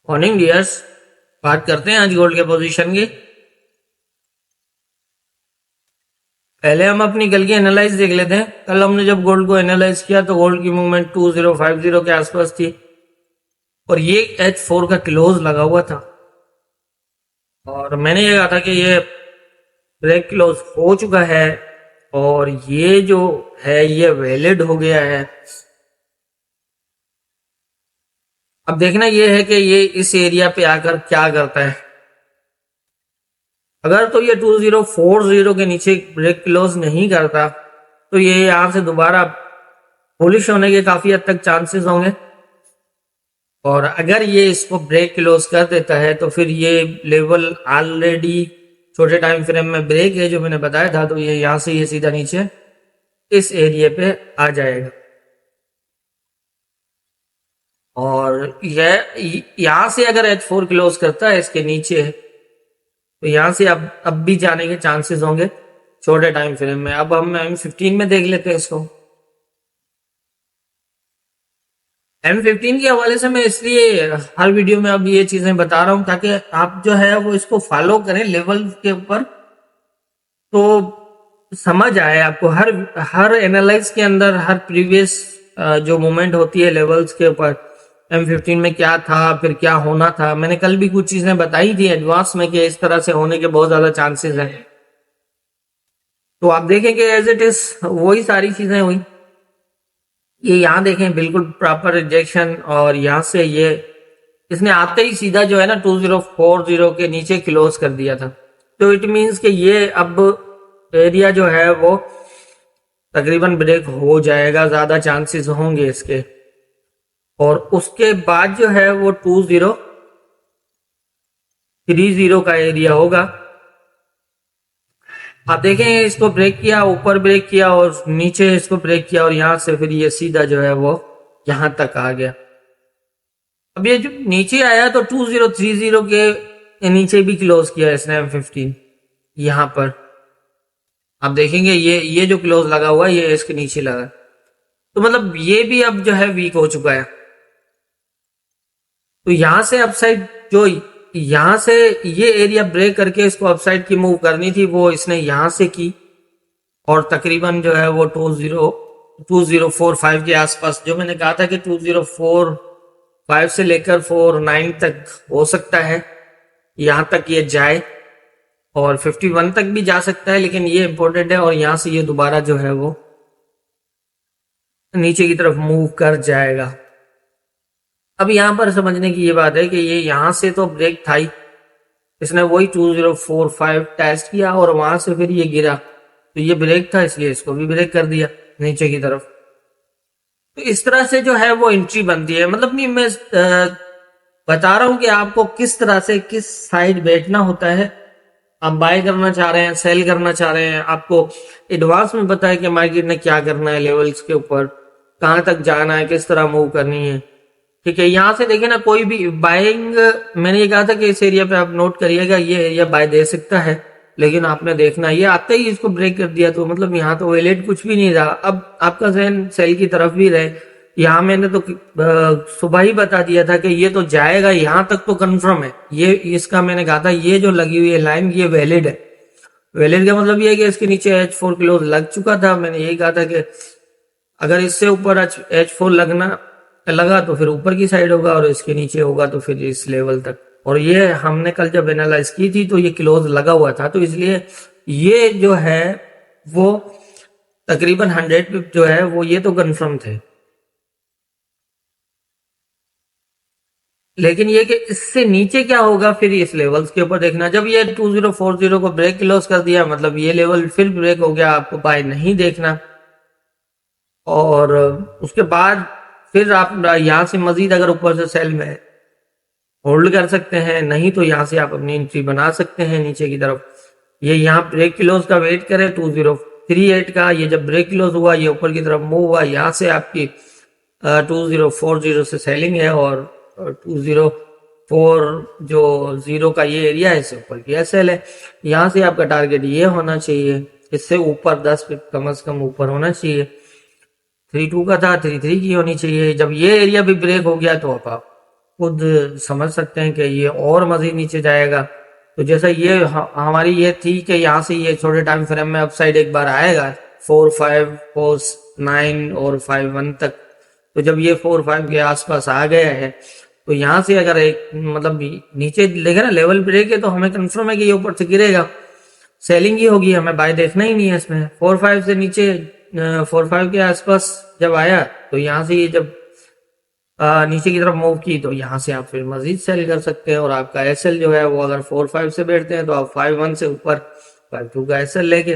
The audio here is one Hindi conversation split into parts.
मॉर्निंग डियर्स, बात करते हैं आज गोल्ड के पोजीशन की। पहले हम अपनी कल की एनालाइज देख लेते हैं। कल हमने जब गोल्ड को एनालाइज किया तो गोल्ड की मूवमेंट 2050 के आसपास थी और ये H4 का क्लोज लगा हुआ था और मैंने ये कहा था कि ये ब्रेक क्लोज हो चुका है और ये जो है ये वैलिड हो गया है। अब देखना ये है कि ये इस एरिया पे आकर क्या करता है। अगर तो ये 2040 के नीचे ब्रेक क्लोज नहीं करता तो ये यहां से दोबारा बुलिश होने के काफी हद तक चांसेस होंगे और अगर ये इसको ब्रेक क्लोज कर देता है तो फिर ये लेवल ऑलरेडी छोटे टाइम फ्रेम में ब्रेक है जो मैंने बताया था, तो ये यहां से ये सीधा नीचे इस एरिया पे आ जाएगा और यह यहां से अगर H4 क्लोज करता है इसके नीचे तो यहां से अब भी जाने के चांसेस होंगे छोटे टाइम फ्रेम में। अब हम M15 में देख लेते हैं इसको। M15 के हवाले से मैं इसलिए हर वीडियो में अब ये चीजें बता रहा हूं ताकि आप जो है वो इसको फॉलो करें लेवल के ऊपर, तो समझ आए आपको। हर एनालाइज के अंदर हर प्रीवियस जो मूवमेंट होती है लेवल्स के ऊपर M15 में क्या था फिर क्या होना था, मैंने कल भी कुछ चीजें बताई थी एडवांस में कि इस तरह से होने के बहुत ज्यादा चांसेस हैं। तो आप देखेंगे एज इट इज वही सारी चीजें हुई। ये यहाँ देखें बिल्कुल प्रॉपर रिजेक्शन और यहाँ से ये इसने आते ही सीधा जो है ना 2040 के नीचे क्लोज कर दिया था। तो इट मींस कि ये अब एरिया जो है वो तकरीबन ब्रेक हो जाएगा, ज्यादा चांसेस होंगे इसके। और उसके बाद जो है वो 2030 का एरिया होगा। आप देखें इसको ब्रेक किया, ऊपर ब्रेक किया और नीचे इसको ब्रेक किया और यहां से फिर ये सीधा जो है वो यहां तक आ गया। अब ये जो नीचे आया तो 2030 के नीचे भी क्लोज किया इसने M15 यहां पर। आप देखेंगे ये जो क्लोज लगा हुआ है ये इसके नीचे लगा, तो मतलब ये भी अब जो है वीक हो चुका है। तो यहां से अपसाइड जो यहां से ये एरिया ब्रेक करके इसको अपसाइड की मूव करनी थी वो इसने यहां से की और तकरीबन जो है वो 2045 के आसपास, जो मैंने कहा था कि 2045 से लेकर 49 तक हो सकता है यहां तक ये जाए और 51 तक भी जा सकता है, लेकिन ये इंपॉर्टेंट है। और यहां से ये दोबारा जो है वो नीचे की तरफ मूव कर जाएगा। अब यहां पर समझने की ये बात है कि ये यहां से तो ब्रेक था ही, इसने वही 2045 टेस्ट किया और वहां से फिर ये गिरा, तो ये ब्रेक था इसलिए इसको भी ब्रेक कर दिया नीचे की तरफ। तो इस तरह से जो है वो एंट्री बनती है। मतलब नहीं, मैं बता रहा हूं कि आपको किस तरह से किस साइड बैठना होता है। आप बाय करना चाह रहे हैं, सेल करना चाह रहे हैं, आपको एडवांस में पता है कि मार्केट ने क्या करना है, लेवल्स के ऊपर कहां तक जाना है, किस तरह मूव करनी है। ठीक है, यहां से देखें ना, कोई भी बाइंग, मैंने ये कहा था कि इस एरिया पे आप नोट करिएगा ये एरिया बाय दे सकता है, लेकिन आपने देखना ये आते ही इसको ब्रेक कर दिया, तो मतलब यहाँ तो वैलिड कुछ भी नहीं रहा। अब आपका जहन सेल की तरफ भी रहे। यहाँ मैंने तो सुबह ही बता दिया था कि ये तो जाएगा, यहाँ तक तो कंफर्म है। ये इसका मैंने कहा था ये जो लगी हुई है लाइन ये वैलिड है। वैलिड का मतलब ये है कि इसके नीचे H4 क्लोज लग चुका था। मैंने यही कहा था कि अगर इससे ऊपर H4 लगा तो फिर ऊपर की साइड होगा और इसके नीचे होगा तो फिर इस लेवल तक। और ये हमने कल जब एनालाइज की थी तो ये क्लोज लगा हुआ था, तो इसलिए ये जो है वो तकरीबन 100 पिप जो है वो ये तो कंफर्म थे। लेकिन ये कि इससे नीचे क्या होगा फिर इस लेवल्स के ऊपर देखना। जब ये 2040 को ब्रेक क्लोज कर दिया मतलब ये लेवल फिर ब्रेक हो गया, आपको बाय नहीं देखना। और उसके बाद फिर आप यहां से मजीद अगर ऊपर से सेल में होल्ड कर सकते हैं, नहीं तो यहां से आप अपनी एंट्री बना सकते हैं नीचे की तरफ। ये यहाँ ब्रेक क्लोज का वेट करें 2038 का, ये जब ब्रेक क्लोज हुआ ये ऊपर की तरफ मूव हुआ, यहाँ से आपकी 2040 से सेलिंग है और 204 का ये एरिया है इससे ऊपर की एसएल है। यहाँ से आपका टारगेट ये होना चाहिए, इससे ऊपर 10 पिप कम से कम ऊपर होना चाहिए। 32 का था, 33 की होनी चाहिए। जब ये एरिया भी ब्रेक हो गया तो अब आप खुद समझ सकते हैं कि ये और मजीद नीचे जाएगा। तो जैसा ये हमारी ये थी कि यहाँ से ये छोटे टाइम फ्रेम में अपसाइड एक बार आएगा 4, 5, 9 और 5, 1 तक। तो जब ये 4, 5 के आसपास आ गया है तो यहाँ से अगर एक मतलब नीचे लेगा ना लेवल ब्रेक है तो हमें कंफर्म है कि ये ऊपर से गिरेगा, सेलिंग ही होगी, हमें बाय देखना ही नहीं है इसमें। 4, 5 से नीचे 4, 5 के आसपास जब आया तो यहाँ से ये जब नीचे की तरफ मूव की तो यहाँ से आप फिर मजीद सेल कर सकते हैं। और आपका एसएल जो है वो अगर 4, 5 से बैठते हैं तो आप 5, 1 से ऊपर 5, 2 का एसएल लेके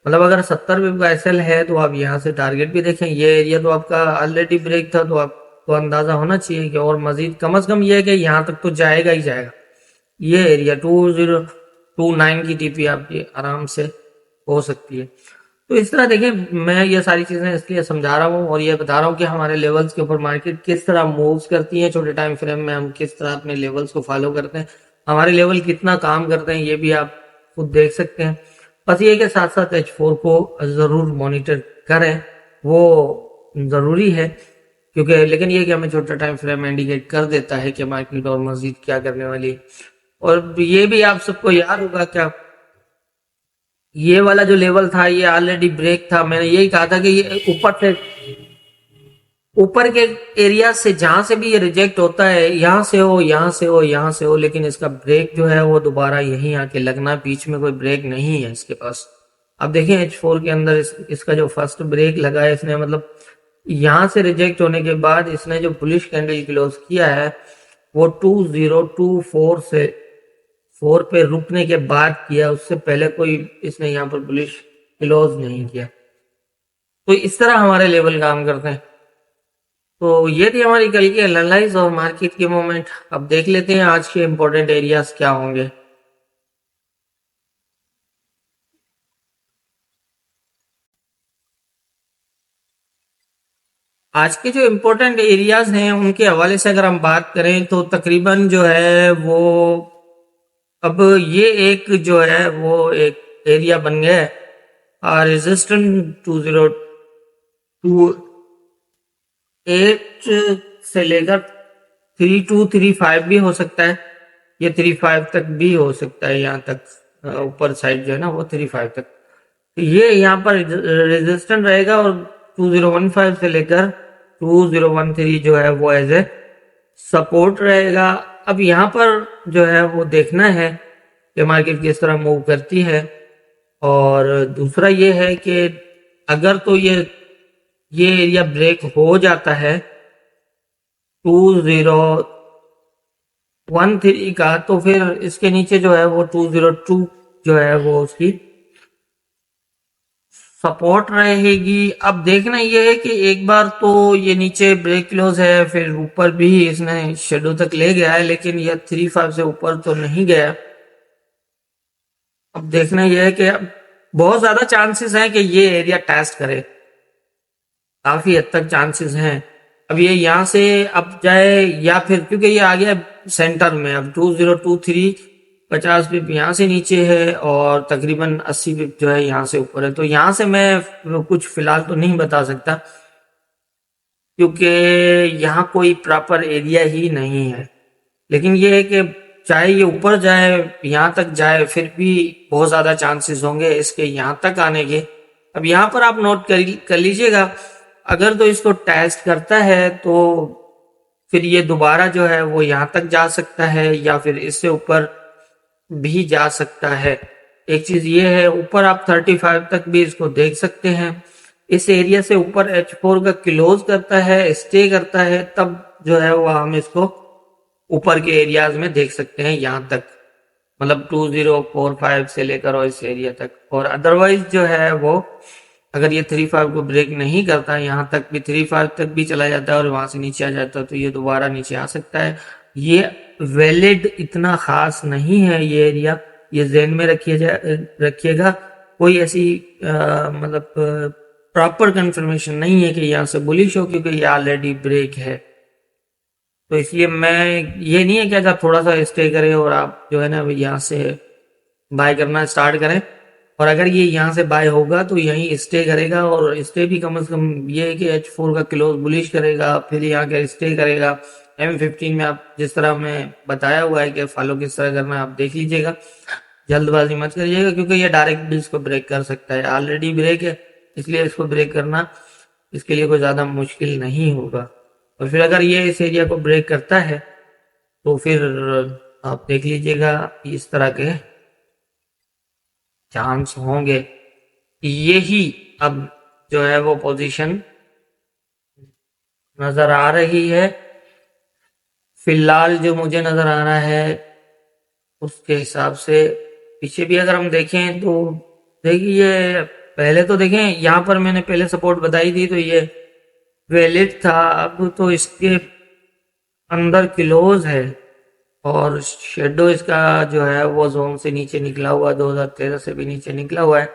मतलब अगर 70 पिप का एसएल है तो आप यहाँ से टारगेट भी देखें। ये एरिया तो आपका ऑलरेडी ब्रेक था तो आपको अंदाजा होना चाहिए कि और मजीद कम अज कम ये है कि यहाँ तक तो जाएगा ही जाएगा। ये एरिया 2029 की टीपी आपकी आराम से हो सकती है। तो इस तरह देखिए मैं ये सारी चीजें इसलिए समझा रहा हूँ और ये बता रहा हूँ कि हमारे लेवल्स के ऊपर मार्केट किस तरह मूव्स करती है। छोटे टाइम फ्रेम में हम किस तरह अपने लेवल्स को फॉलो करते हैं, हमारे लेवल कितना काम करते हैं ये भी आप खुद देख सकते हैं। बस ये के साथ साथ H4 को जरूर मॉनिटर करें, वो जरूरी है क्योंकि लेकिन ये कि हमें छोटा टाइम फ्रेम इंडिकेट कर देता है कि मार्केट और मजीद क्या करने वाली है। और ये भी आप सबको याद होगा क्या, ये वाला जो लेवल था ये ऑलरेडी ब्रेक था। मैंने यही कहा था कि ये ऊपर से ऊपर के एरिया से जहां से भी ये रिजेक्ट होता है, यहाँ से हो यहाँ से हो यहाँ से हो, लेकिन इसका ब्रेक जो है वो दोबारा यहीं आके लगना, बीच में कोई ब्रेक नहीं है इसके पास। अब देखिए H4 के अंदर इसका जो फर्स्ट ब्रेक लगा है इसने मतलब यहां से रिजेक्ट होने के बाद इसने जो बुलिश कैंडल क्लोज किया है वो 2024 से 4 पे रुकने के बाद किया, उससे पहले कोई इसने यहाँ पर बुलिश क्लोज नहीं किया। तो इस तरह हमारे लेवल काम करते हैं। तो ये थी हमारी कल की एनालाइज और मार्केट के मोमेंट। अब देख लेते हैं आज के इंपॉर्टेंट एरियाज क्या होंगे। आज के जो इम्पोर्टेंट एरियाज हैं उनके हवाले से अगर हम बात करें तो तकरीबन जो है वो अब ये एक जो है वो एक एरिया बन गया है रेजिस्टेंट 2028 से लेकर 3235 भी हो सकता है, ये 35 तक भी हो सकता है, यहाँ तक ऊपर साइड जो है ना वो 35 तक। तो ये यहाँ पर रेजिस्टेंट रहेगा और 2015 से लेकर 2013 जो है वो एज ए सपोर्ट रहेगा। अब यहाँ पर जो है वो देखना है कि मार्केट किस तरह मूव करती है। और दूसरा ये है कि अगर तो ये एरिया ब्रेक हो जाता है 2013 का तो फिर इसके नीचे जो है वो 202 जो है वो उसकी सपोर्ट रहेगी। अब देखना ये है कि एक बार तो ये नीचे ब्रेक क्लोज है, फिर ऊपर भी इसने शेडो तक ले गया है लेकिन ये 35 से ऊपर तो नहीं गया। अब देखना ये है कि बहुत ज्यादा चांसेस हैं कि ये एरिया टेस्ट करे, काफी हद तक चांसेस हैं। अब ये यहाँ से अब जाए या फिर क्योंकि ये आ गया सेंटर में, अब 2023 50 पिप यहाँ से नीचे है और तकरीबन 80 पिप जो है यहाँ से ऊपर है। तो यहाँ से मैं कुछ फिलहाल तो नहीं बता सकता क्योंकि यहाँ कोई प्रॉपर एरिया ही नहीं है। लेकिन ये है कि चाहे ये ऊपर जाए यहाँ तक जाए फिर भी बहुत ज्यादा चांसेस होंगे इसके यहाँ तक आने के। अब यहाँ पर आप नोट कर लीजिएगा, अगर तो इसको टेस्ट करता है तो फिर ये दोबारा जो है वो यहाँ तक जा सकता है या फिर इससे ऊपर भी जा सकता है। एक चीज ये है ऊपर आप 35 तक भी इसको देख सकते हैं। इस एरिया से ऊपर H4 का क्लोज करता है, स्टे करता है, तब जो है वो हम इसको ऊपर के एरियाज में देख सकते हैं यहाँ तक, मतलब 2045 से लेकर और इस एरिया तक। और अदरवाइज जो है वो अगर ये 35 को ब्रेक नहीं करता, यहाँ तक भी 35 तक भी चला जाता है और वहां से नीचे आ जाता है तो ये दोबारा नीचे आ सकता है। ये वैलिड इतना खास नहीं है ये एरिया, ये ज़हन में रखिएगा। कोई ऐसी मतलब प्रॉपर कंफर्मेशन नहीं है कि यहाँ से बुलिश हो क्योंकि ये ऑलरेडी ब्रेक है। तो इसलिए मैं ये नहीं है कि आप थोड़ा सा स्टे करें और आप जो है ना यहाँ से बाय करना स्टार्ट करें, और अगर ये यहाँ से बाय होगा तो यहीं स्टे करेगा और स्टे भी कम से कम ये है कि H4 का क्लोज बुलिश करेगा, फिर यहाँ का स्टे करेगा, M15 में आप जिस तरह मैं बताया हुआ है कि फॉलो किस तरह करना है, आप देख लीजिएगा। जल्दबाजी मत करिएगा क्योंकि ये डायरेक्ट भी इसको ब्रेक कर सकता है, ऑलरेडी ब्रेक है, इसलिए इसको ब्रेक करना इसके लिए कोई ज़्यादा मुश्किल नहीं होगा। और फिर अगर ये इस एरिया को ब्रेक करता है तो फिर आप देख लीजिएगा इस तरह के चांस होंगे। यही अब जो है वो पोजीशन नजर आ रही है फिलहाल, जो मुझे नजर आ रहा है उसके हिसाब से। पीछे भी अगर हम देखें तो देखिए, पहले तो देखें यहाँ पर मैंने पहले सपोर्ट बताई थी तो ये वैलिड था, अब तो इसके अंदर क्लोज है और शेडो इसका जो है वो जोन से नीचे निकला हुआ, 2013 से भी नीचे निकला हुआ है,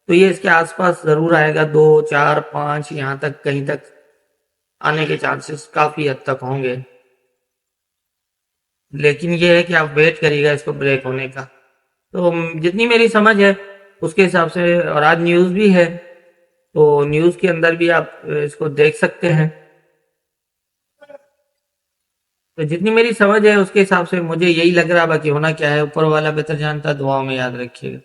तो ये इसके आसपास जरूर आएगा, 2 4 5 यहाँ तक कहीं तक आने के चांसेस काफी हद तक होंगे। लेकिन ये है कि आप वेट करिएगा इसको ब्रेक होने का। तो जितनी मेरी समझ है उसके हिसाब से, और आज न्यूज़ भी है तो न्यूज़ के अंदर भी आप इसको देख सकते हैं। तो जितनी मेरी समझ है उसके हिसाब से मुझे यही लग रहा, बाकी होना क्या है ऊपर वाला बेहतर जानता। दुआओं में याद रखिएगा।